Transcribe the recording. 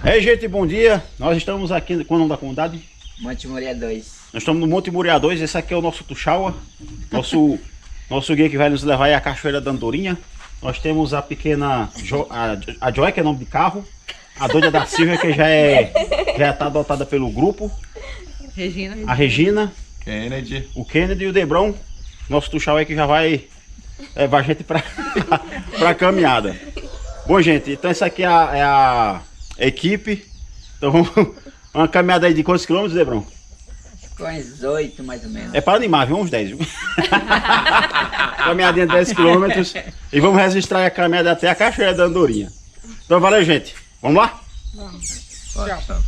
Ei, gente, bom dia. Nós estamos aqui, qual é o nome da comunidade? Monte Moria 2. Nós estamos no Monte Moria 2, esse aqui é o nosso Tuxaua. Nosso guia que vai nos levar é a Cachoeira da Andorinha. Nós temos a pequena a Joy, que é nome de carro. A doida da Silvia, que já está adotada pelo grupo. Regina. A Regina. Kennedy. O Kennedy e o Debrão. Nosso Tuxaua aí que já vai levar a gente pra caminhada. Bom, gente, então essa aqui é a equipe. Então vamos uma caminhada aí de quantos quilômetros, Debrão? Com uns 8 mais ou menos. É para animar, viu? Uns 10. Viu? Caminhadinha de 10 quilômetros. E vamos registrar a caminhada até a Cachoeira da Andorinha. Então valeu, gente. Vamos lá? Vamos. Tchau.